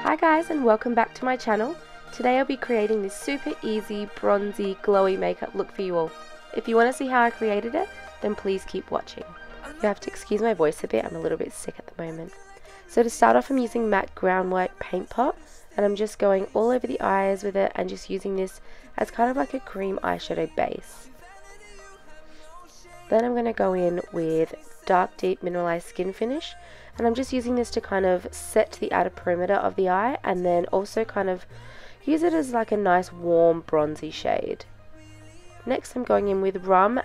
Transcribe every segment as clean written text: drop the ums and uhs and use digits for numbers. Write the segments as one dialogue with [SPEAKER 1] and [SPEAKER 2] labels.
[SPEAKER 1] Hi guys, and welcome back to my channel. Today I'll be creating this super easy, bronzy, glowy makeup look for you all. If you want to see how I created it, then please keep watching. You have to excuse my voice a bit, I'm a little bit sick at the moment. So to start off, I'm using matte groundwork paint pot, and I'm just going all over the eyes with it and just using this as kind of like a cream eyeshadow base. Then I'm going to go in with dark deep mineralized skin finish, and I'm just using this to kind of set the outer perimeter of the eye and then also kind of use it as like a nice warm bronzy shade. Next I'm going in with Rum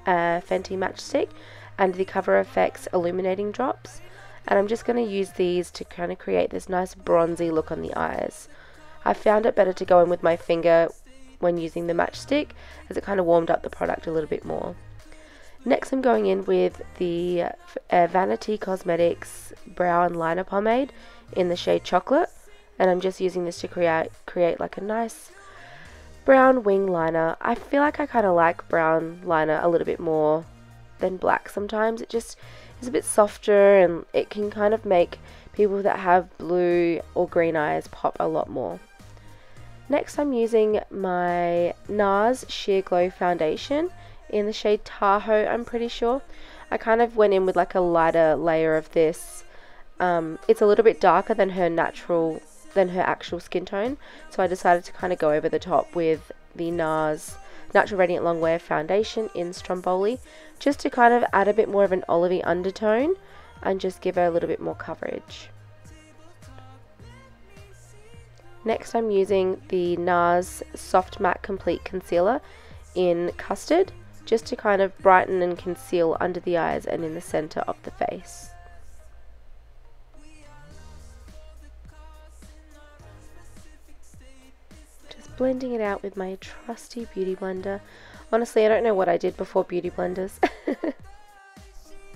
[SPEAKER 1] Fenty Matchstick and the Cover FX illuminating drops, and I'm just going to use these to kind of create this nice bronzy look on the eyes. I found it better to go in with my finger when using the matchstick, as it kind of warmed up the product a little bit more. Next I'm going in with the Vanity Cosmetics Brow and Liner Pomade in the shade Chocolate, and I'm just using this to create like a nice brown wing liner. I feel like I kind of like brown liner a little bit more than black sometimes. It just is a bit softer and it can kind of make people that have blue or green eyes pop a lot more. Next I'm using my NARS Sheer Glow Foundation in the shade Tahoe, I'm pretty sure. I kind of went in with like a lighter layer of this. It's a little bit darker than her actual skin tone, so I decided to kind of go over the top with the NARS Natural Radiant Longwear Foundation in Stromboli, just to kind of add a bit more of an olivey undertone and just give her a little bit more coverage. Next I'm using the NARS Soft Matte Complete Concealer in Custard, just to kind of brighten and conceal under the eyes and in the center of the face. Just blending it out with my trusty beauty blender. Honestly, I don't know what I did before beauty blenders.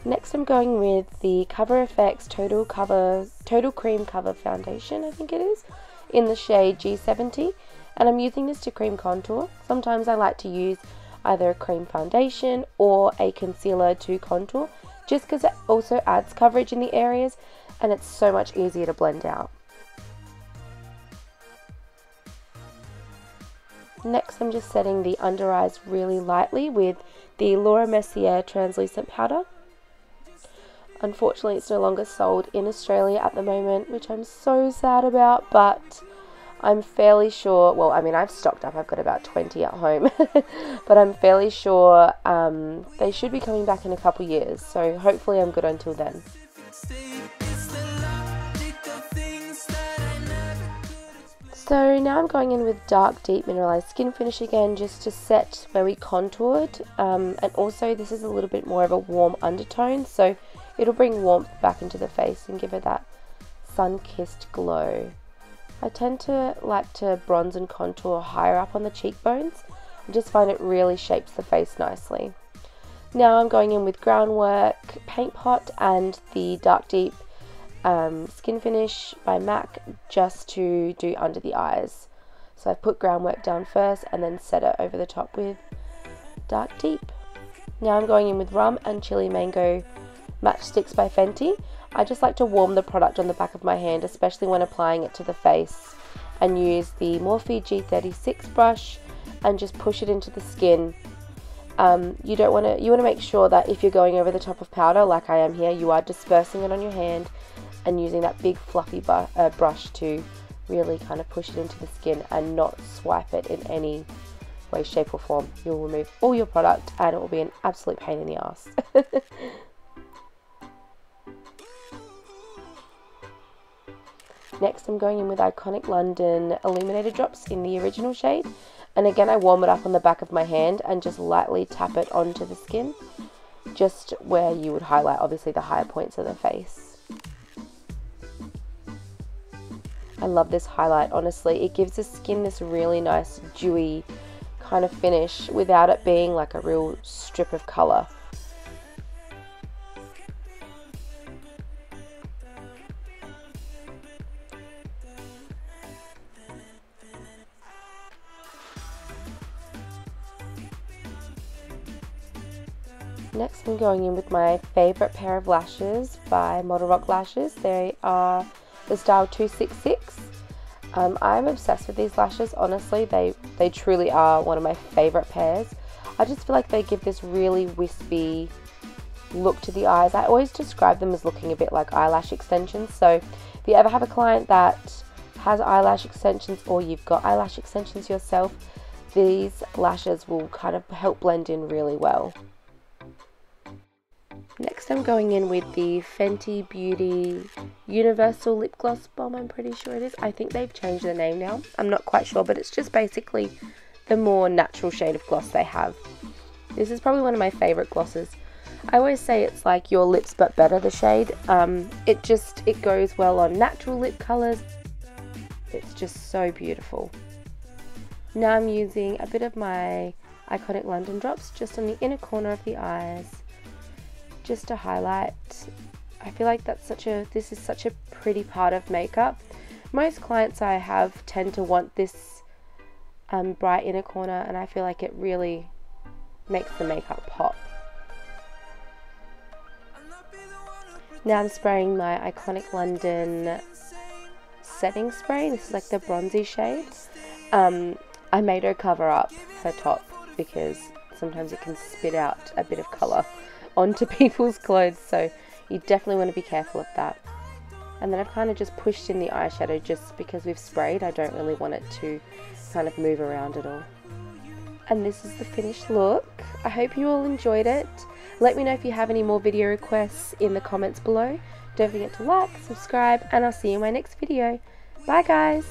[SPEAKER 1] Next I'm going with the Cover FX Total Cream Cover Foundation, I think it is, in the shade G70, and I'm using this to cream contour. Sometimes I like to use either a cream foundation or a concealer to contour, just because it also adds coverage in the areas and it's so much easier to blend out. Next I'm just setting the under eyes really lightly with the Laura Mercier translucent powder. Unfortunately it's no longer sold in Australia at the moment, which I'm so sad about, but I'm fairly sure, well, I mean, I've stocked up, I've got about 20 at home, but I'm fairly sure they should be coming back in a couple years, so hopefully I'm good until then. So now I'm going in with dark deep mineralized skin finish again, just to set where we contoured, and also this is a little bit more of a warm undertone, so it'll bring warmth back into the face and give it that sun-kissed glow. I tend to like to bronze and contour higher up on the cheekbones. I just find it really shapes the face nicely. Now I'm going in with Groundwork Paint Pot and the Dark Deep Skin Finish by MAC, just to do under the eyes. So I put Groundwork down first and then set it over the top with Dark Deep. Now I'm going in with Rum and Chili Mango Matchsticks by Fenty. I just like to warm the product on the back of my hand, especially when applying it to the face, and use the Morphe G36 brush and just push it into the skin. You want to make sure that if you're going over the top of powder like I am here, you are dispersing it on your hand and using that big fluffy brush to really kind of push it into the skin and not swipe it in any way, shape or form. You'll remove all your product and it will be an absolute pain in the ass. Next I'm going in with Iconic London Illuminator Drops in the original shade, and again I warm it up on the back of my hand and just lightly tap it onto the skin, just where you would highlight obviously the higher points of the face. I love this highlight, honestly. It gives the skin this really nice dewy kind of finish without it being like a real strip of colour. Next I'm going in with my favourite pair of lashes by Model Rock Lashes. They are the style 266. I'm obsessed with these lashes, honestly. They truly are one of my favourite pairs. I just feel like they give this really wispy look to the eyes. I always describe them as looking a bit like eyelash extensions. So if you ever have a client that has eyelash extensions, or you've got eyelash extensions yourself, these lashes will kind of help blend in really well. Next I'm going in with the Fenty Beauty Universal Lip Gloss Bomb, I'm pretty sure it is. I think they've changed the name now. I'm not quite sure, but it's just basically the more natural shade of gloss they have. This is probably one of my favourite glosses. I always say it's like your lips but better, the shade. It goes well on natural lip colours. It's just so beautiful. Now I'm using a bit of my Iconic London drops just on the inner corner of the eyes, just to highlight. I feel like this is such a pretty part of makeup. Most clients I have tend to want this bright inner corner, and I feel like it really makes the makeup pop. Now I'm spraying my Iconic London setting spray. This is like the bronzy shade. I made her cover up her top because sometimes it can spit out a bit of colour onto people's clothes, so you definitely want to be careful of that. And then I've kind of just pushed in the eyeshadow just because we've sprayed. I don't really want it to kind of move around at all. And this is the finished look. I hope you all enjoyed it. Let me know if you have any more video requests in the comments below. Don't forget to like, subscribe, and I'll see you in my next video. Bye guys!